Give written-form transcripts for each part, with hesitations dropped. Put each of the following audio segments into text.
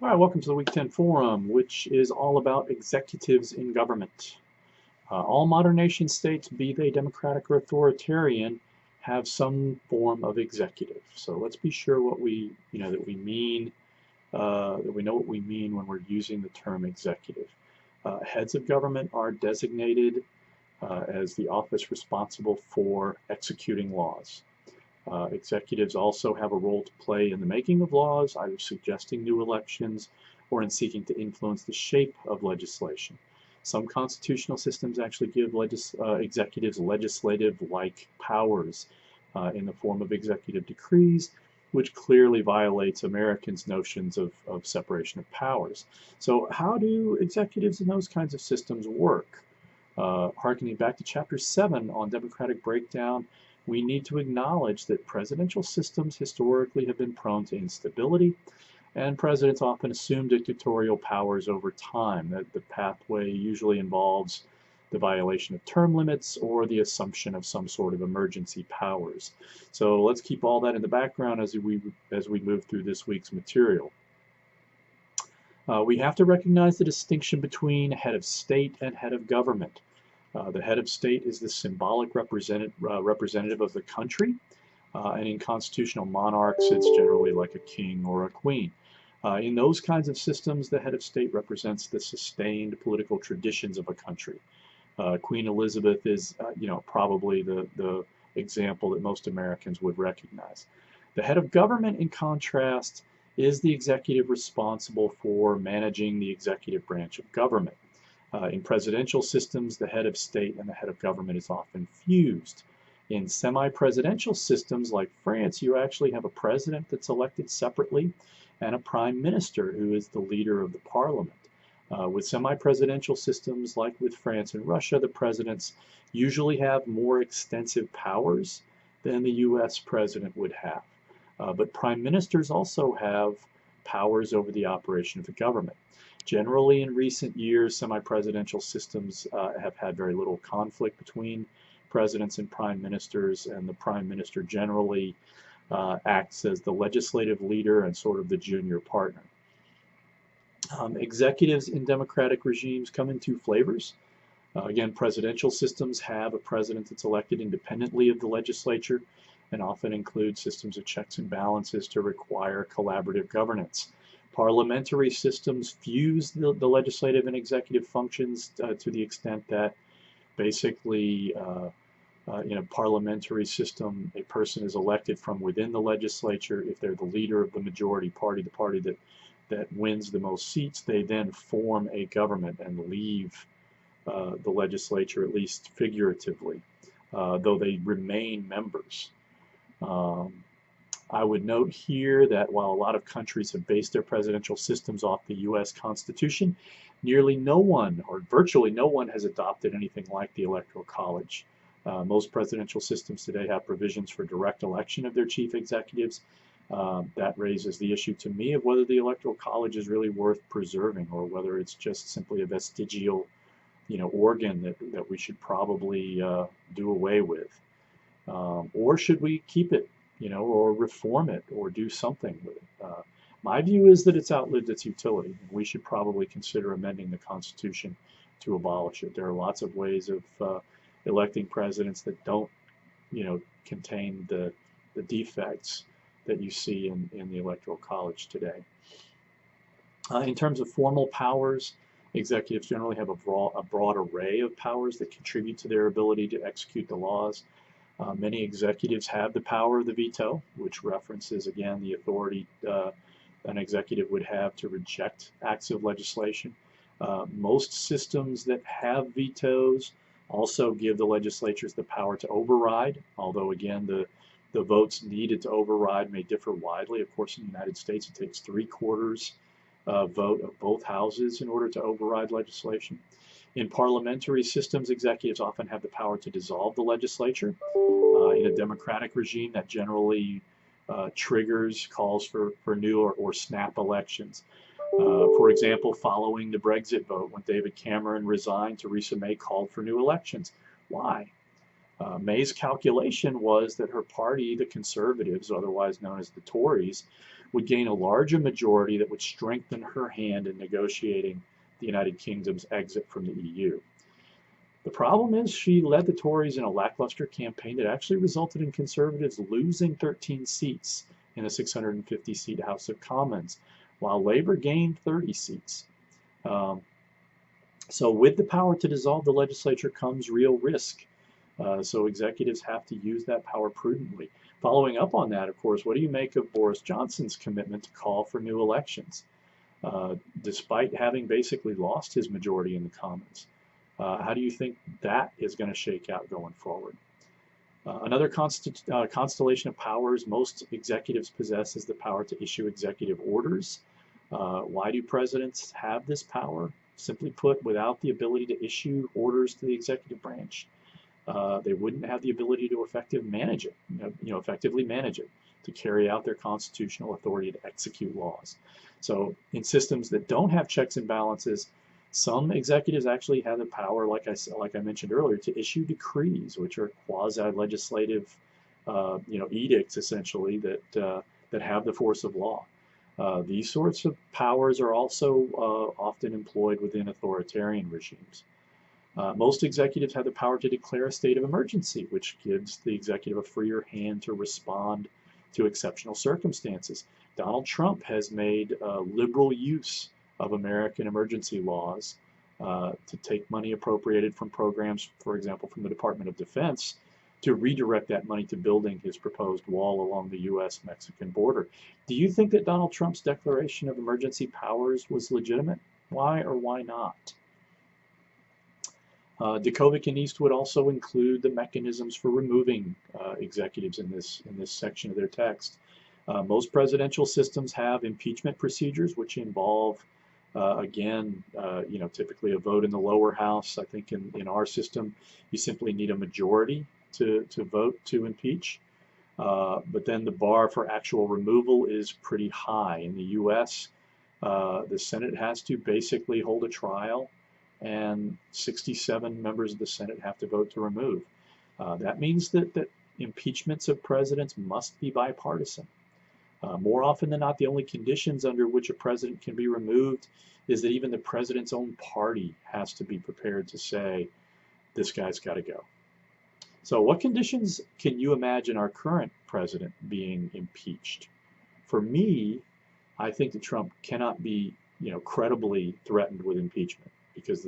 All right, welcome to the Week 10 Forum, which is all about executives in government. All modern nation states, be they democratic or authoritarian, have some form of executive. So let's be sure what that we mean, that we know what we mean when we're using the term executive. Heads of government are designated as the office responsible for executing laws. Executives also have a role to play in the making of laws, either suggesting new elections or in seeking to influence the shape of legislation. Some constitutional systems actually give executives legislative-like powers in the form of executive decrees, which clearly violates Americans' notions of separation of powers. So how do executives in those kinds of systems work? Harkening back to Chapter 7 on democratic breakdown, we need to acknowledge that presidential systems historically have been prone to instability, and presidents often assume dictatorial powers over time. That the pathway usually involves the violation of term limits or the assumption of some sort of emergency powers. So let's keep all that in the background as we move through this week's material. We have to recognize the distinction between head of state and head of government. The head of state is the symbolic representative of the country, and in constitutional monarchs, it's generally like a king or a queen. In those kinds of systems, the head of state represents the sustained political traditions of a country. Queen Elizabeth is, probably the example that most Americans would recognize. The head of government, in contrast, is the executive responsible for managing the executive branch of government. In presidential systems, the head of state and the head of government is often fused. In semi-presidential systems like France, you actually have a president that's elected separately and a prime minister who is the leader of the parliament. With semi-presidential systems like with France and Russia, the presidents usually have more extensive powers than the US president would have. But prime ministers also have powers over the operation of the government. Generally, in recent years, semi-presidential systems have had very little conflict between presidents and prime ministers, and the prime minister generally acts as the legislative leader and sort of the junior partner. Executives in democratic regimes come in two flavors. Again, presidential systems have a president that's elected independently of the legislature and often include systems of checks and balances to require collaborative governance. Parliamentary systems fuse the legislative and executive functions to the extent that basically in a parliamentary system, a person is elected from within the legislature. If they're the leader of the majority party, the party that wins the most seats, they then form a government and leave the legislature, at least figuratively, though they remain members. I would note here that while a lot of countries have based their presidential systems off the US Constitution, nearly no one, or virtually no one, has adopted anything like the Electoral College. Most presidential systems today have provisions for direct election of their chief executives. That raises the issue to me of whether the Electoral College is really worth preserving, or whether it's just simply a vestigial, organ that we should probably do away with. Or should we keep it, or reform it, or do something with it? My view is that it's outlived its utility. We should probably consider amending the Constitution to abolish it. There are lots of ways of electing presidents that don't, contain the defects that you see in the Electoral College today. In terms of formal powers, executives generally have a broad array of powers that contribute to their ability to execute the laws. Many executives have the power of the veto, which references, again, the authority an executive would have to reject acts of legislation. Most systems that have vetoes also give the legislatures the power to override, although, again, the votes needed to override may differ widely. Of course, in the United States, it takes 3/4 vote of both houses in order to override legislation. In parliamentary systems, executives often have the power to dissolve the legislature. In a democratic regime, that generally triggers calls for new or snap elections. For example, following the Brexit vote, when David Cameron resigned, Theresa May called for new elections. Why? May's calculation was that her party, the Conservatives, otherwise known as the Tories, would gain a larger majority that would strengthen her hand in negotiating the United Kingdom's exit from the EU. The problem is she led the Tories in a lackluster campaign that actually resulted in Conservatives losing 13 seats in a 650-seat House of Commons, while Labour gained 30 seats. So with the power to dissolve the legislature comes real risk. So executives have to use that power prudently. Following up on that, of course, what do you make of Boris Johnson's commitment to call for new elections, despite having basically lost his majority in the Commons? How do you think that is going to shake out going forward? Another constellation of powers most executives possess is the power to issue executive orders. Why do presidents have this power? Simply put, without the ability to issue orders to the executive branch, they wouldn't have the ability to effectively manage it, to carry out their constitutional authority to execute laws. So in systems that don't have checks and balances, some executives actually have the power, like I mentioned earlier, to issue decrees, which are quasi-legislative, edicts essentially that have the force of law. These sorts of powers are also often employed within authoritarian regimes. Most executives have the power to declare a state of emergency, which gives the executive a freer hand to respond to exceptional circumstances. Donald Trump has made liberal use of American emergency laws to take money appropriated from programs, for example, from the Department of Defense, to redirect that money to building his proposed wall along the U.S.-Mexican border. Do you think that Donald Trump's declaration of emergency powers was legitimate? Why or why not? Djokovic and Eastwood also include the mechanisms for removing executives in this section of their text. Most presidential systems have impeachment procedures, which involve, typically a vote in the lower house. I think in our system, you simply need a majority to vote to impeach. But then the bar for actual removal is pretty high. In the U.S., the Senate has to basically hold a trial, and 67 members of the Senate have to vote to remove. That means that impeachments of presidents must be bipartisan. More often than not, the only conditions under which a president can be removed is that even the president's own party has to be prepared to say, this guy's got to go. So what conditions can you imagine our current president being impeached? For me, I think that Trump cannot be, credibly threatened with impeachment because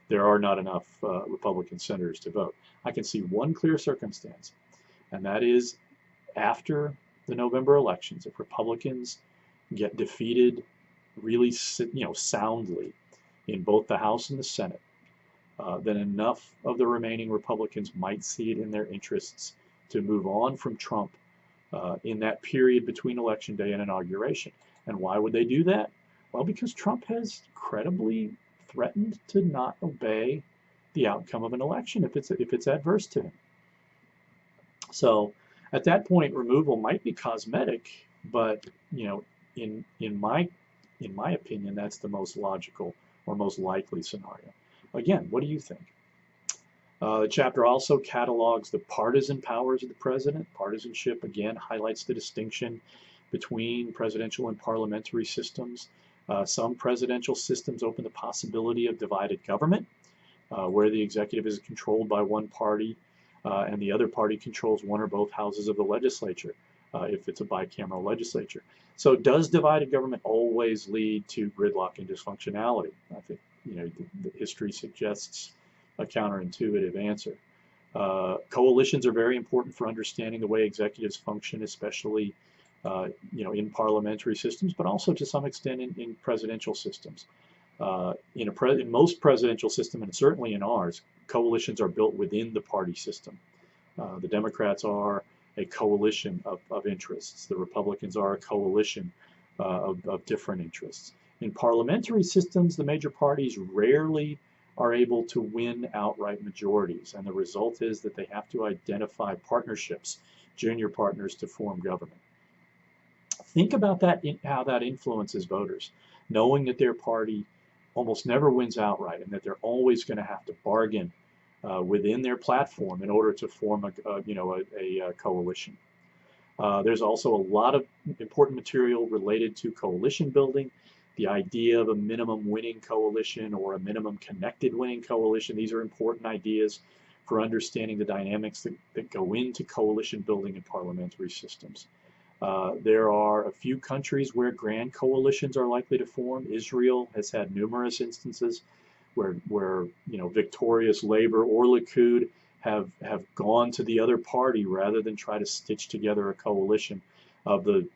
there are not enough Republican senators to vote. I can see one clear circumstance, and that is after the November elections, if Republicans get defeated really, soundly in both the House and the Senate, then enough of the remaining Republicans might see it in their interests to move on from Trump in that period between Election Day and inauguration. And why would they do that? Well, because Trump has credibly threatened to not obey the outcome of an election if it's adverse to him. So at that point, removal might be cosmetic, but in my opinion, that's the most logical or most likely scenario. Again, what do you think? The chapter also catalogs the partisan powers of the president. Partisanship, again, highlights the distinction between presidential and parliamentary systems. Some presidential systems open the possibility of divided government, where the executive is controlled by one party and the other party controls one or both houses of the legislature, if it's a bicameral legislature. So does divided government always lead to gridlock and dysfunctionality? I think the history suggests a counterintuitive answer. Coalitions are very important for understanding the way executives function, especially in parliamentary systems, but also to some extent in presidential systems. In most presidential systems, and certainly in ours, coalitions are built within the party system. The Democrats are a coalition of interests. The Republicans are a coalition of different interests. In parliamentary systems, the major parties rarely are able to win outright majorities, and the result is that they have to identify partnerships, junior partners, to form government. Think about that, how that influences voters, knowing that their party almost never wins outright and that they're always going to have to bargain within their platform in order to form a coalition. There's also a lot of important material related to coalition building, the idea of a minimum winning coalition or a minimum connected winning coalition. These are important ideas for understanding the dynamics that go into coalition building in parliamentary systems. There are a few countries where grand coalitions are likely to form. Israel has had numerous instances where victorious Labor or Likud have gone to the other party rather than try to stitch together a coalition of the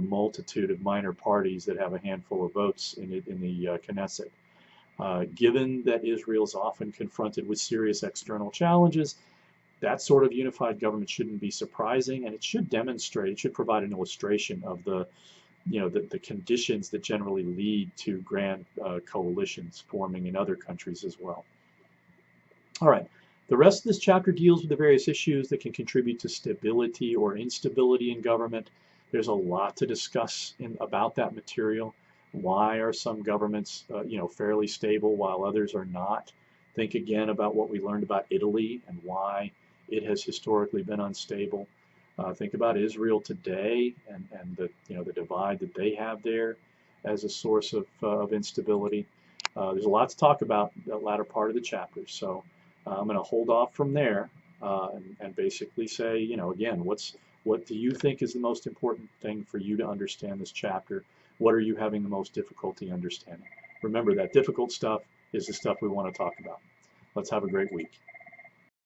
multitude of minor parties that have a handful of votes in the Knesset. Given that Israel is often confronted with serious external challenges, that sort of unified government shouldn't be surprising, and it should demonstrate, it should provide an illustration of the conditions that generally lead to grand coalitions forming in other countries as well. All right, the rest of this chapter deals with the various issues that can contribute to stability or instability in government. There's a lot to discuss about that material. Why are some governments fairly stable while others are not? Think again about what we learned about Italy and why it has historically been unstable. Think about Israel today and the divide that they have there as a source of instability. There's a lot to talk about in the latter part of the chapter, so I'm going to hold off from there and basically say, again, what do you think is the most important thing for you to understand this chapter? What are you having the most difficulty understanding? Remember, that difficult stuff is the stuff we want to talk about. Let's have a great week.